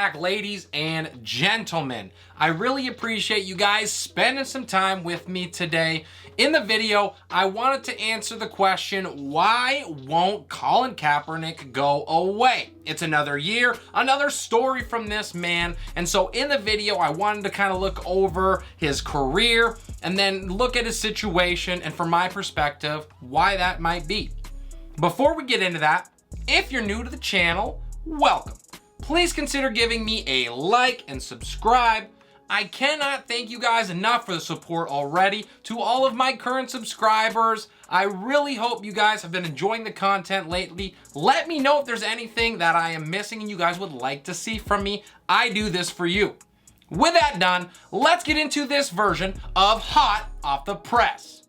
back, ladies and gentlemen. I really appreciate you guys spending some time with me today. In the video, I wanted to answer the question, why won't Colin Kaepernick go away? It's another year, another story from this man. And so in the video, I wanted to kind of look over his career and then look at his situation and from my perspective, why that might be. Before we get into that, if you're new to the channel, welcome. Please consider giving me a like and subscribe. I cannot thank you guys enough for the support already. To all of my current subscribers, I really hope you guys have been enjoying the content lately. Let me know if there's anything that I am missing and you guys would like to see from me. I do this for you. With that done, let's get into this version of Hot Off the Press.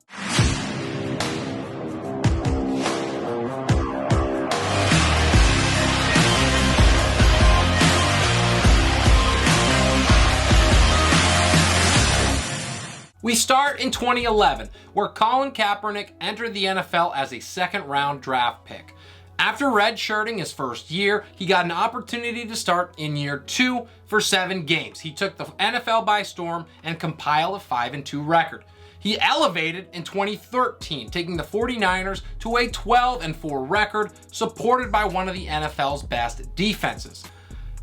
We start in 2011, where Colin Kaepernick entered the NFL as a second-round draft pick. After redshirting his first year, he got an opportunity to start in year 2 for 7 games. He took the NFL by storm and compiled a 5-2 record. He elevated in 2013, taking the 49ers to a 12-4 record, supported by one of the NFL's best defenses.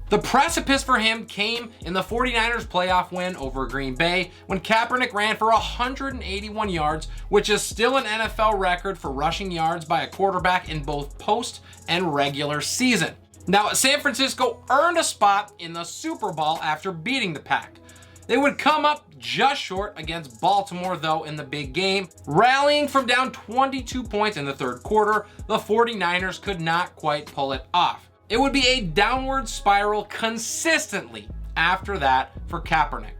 The precipice for him came in the 49ers playoff win over Green Bay when Kaepernick ran for 181 yards, which is still an NFL record for rushing yards by a quarterback in both post and regular season. Now, San Francisco earned a spot in the Super Bowl after beating the Pack. They would come up just short against Baltimore, though, in the big game. Rallying from down 22 points in the third quarter, the 49ers could not quite pull it off. It would be a downward spiral consistently after that for Kaepernick.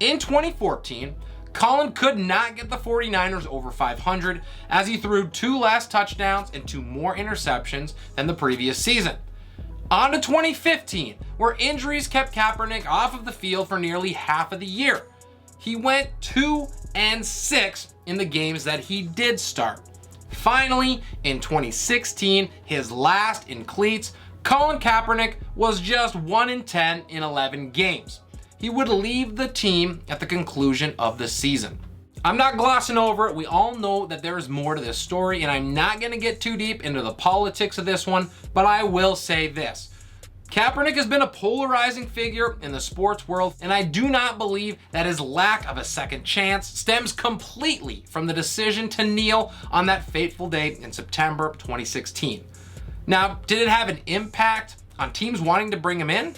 In 2014, Colin could not get the 49ers over 500 as he threw 2 less touchdowns and 2 more interceptions than the previous season. On to 2015, where injuries kept Kaepernick off of the field for nearly half of the year. He went 2-6 in the games that he did start. Finally, in 2016, his last in cleats, Colin Kaepernick was just 1-10 in 11 games. He would leave the team at the conclusion of the season. I'm not glossing over it. We all know that there is more to this story, and I'm not going to get too deep into the politics of this one, but I will say this. Kaepernick has been a polarizing figure in the sports world, and I do not believe that his lack of a second chance stems completely from the decision to kneel on that fateful day in September 2016. Now, did it have an impact on teams wanting to bring him in?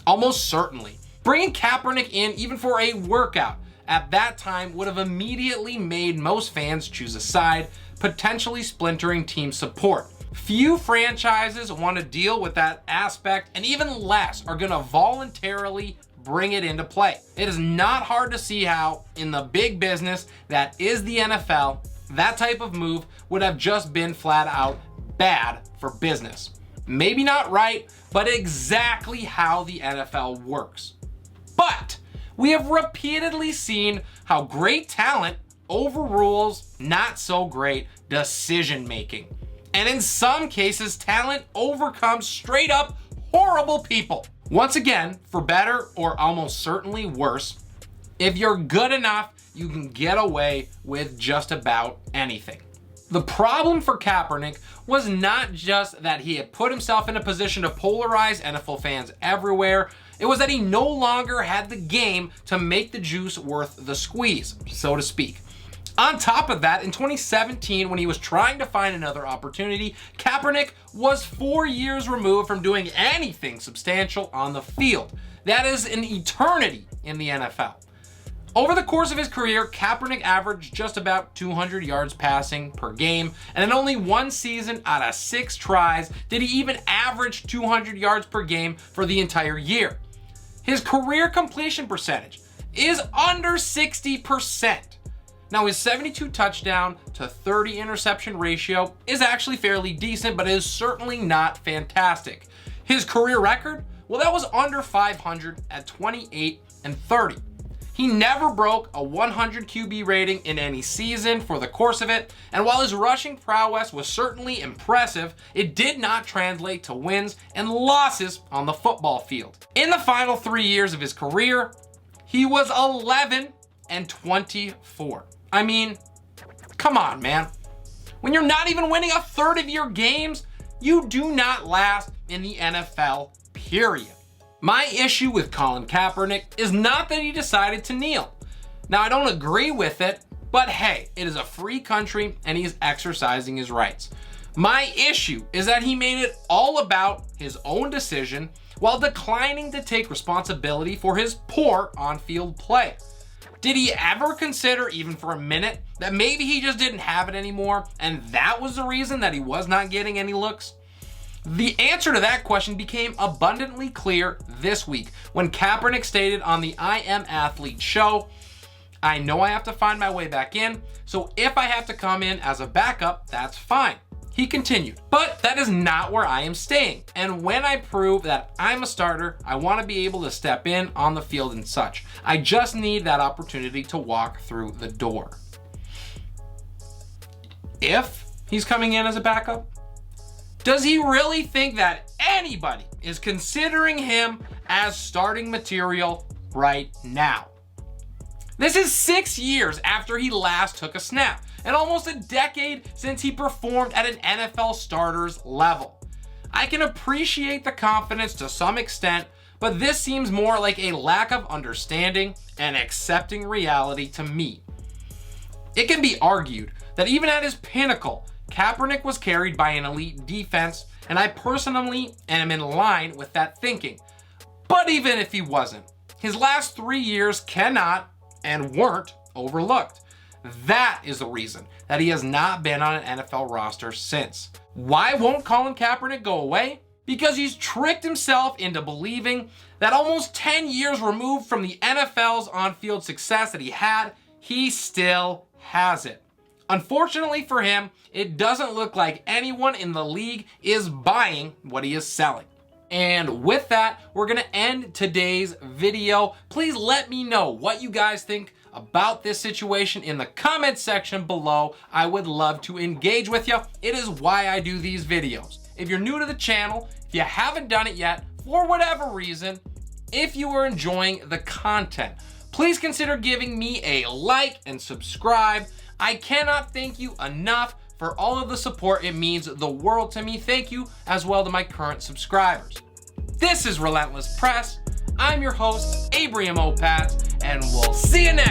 Almost certainly. Bringing Kaepernick in, even for a workout, at that time would have immediately made most fans choose a side, potentially splintering team support. Few franchises want to deal with that aspect, and even less are going to voluntarily bring it into play. It is not hard to see how, in the big business that is the NFL, that type of move would have just been flat out bad for business. Maybe not right, but exactly how the NFL works. But we have repeatedly seen how great talent overrules not so great decision making. And in some cases, talent overcomes straight up horrible people. Once again, for better or almost certainly worse, if you're good enough, you can get away with just about anything. The problem for Kaepernick was not just that he had put himself in a position to polarize NFL fans everywhere. It was that he no longer had the game to make the juice worth the squeeze, so to speak. On top of that, in 2017, when he was trying to find another opportunity, Kaepernick was 4 years removed from doing anything substantial on the field. That is an eternity in the NFL. Over the course of his career, Kaepernick averaged just about 200 yards passing per game, and in only 1 season out of 6 tries did he even average 200 yards per game for the entire year. His career completion percentage is under 60%. Now, his 72 touchdown to 30 interception ratio is actually fairly decent, but it is certainly not fantastic. His career record, well, that was under 500 at 28-30. He never broke a 100 QB rating in any season for the course of it, and while his rushing prowess was certainly impressive, it did not translate to wins and losses on the football field. In the final 3 years of his career, he was 11-24. I mean, come on, man. When you're not even winning a third of your games, you do not last in the NFL, period. My issue with Colin Kaepernick is not that he decided to kneel. Now, I don't agree with it, but hey, it is a free country and he is exercising his rights. My issue is that he made it all about his own decision while declining to take responsibility for his poor on-field play. Did he ever consider, even for a minute, that maybe he just didn't have it anymore and that was the reason that he was not getting any looks? The answer to that question became abundantly clear this week when Kaepernick stated on the I Am Athlete show, "I know I have to find my way back in, so if I have to come in as a backup, that's fine." He continued, "But that is not where I am staying, and when I prove that I'm a starter, I want to be able to step in on the field and such. I just need that opportunity to walk through the door." If he's coming in as a backup? Does he really think that anybody is considering him as starting material right now? This is 6 years after he last took a snap, and almost a decade since he performed at an NFL starter's level. I can appreciate the confidence to some extent, but this seems more like a lack of understanding and accepting reality to me. It can be argued that even at his pinnacle, Kaepernick was carried by an elite defense, and I personally am in line with that thinking. But even if he wasn't, his last 3 years cannot and weren't overlooked. That is the reason that he has not been on an NFL roster since. Why won't Colin Kaepernick go away? Because he's tricked himself into believing that almost 10 years removed from the NFL's on-field success that he had, he still has it. Unfortunately for him, it doesn't look like anyone in the league is buying what he is selling. And with that, we're gonna end today's video. Please let me know what you guys think about this situation in the comment section below. I would love to engage with you. It is why I do these videos. If you're new to the channel, if you haven't done it yet, for whatever reason, if you are enjoying the content, please consider giving me a like and subscribe. I cannot thank you enough for all of the support. It means the world to me. Thank you as well to my current subscribers. This is Relentless Press. I'm your host, Abraham Opatz, and we'll see you next.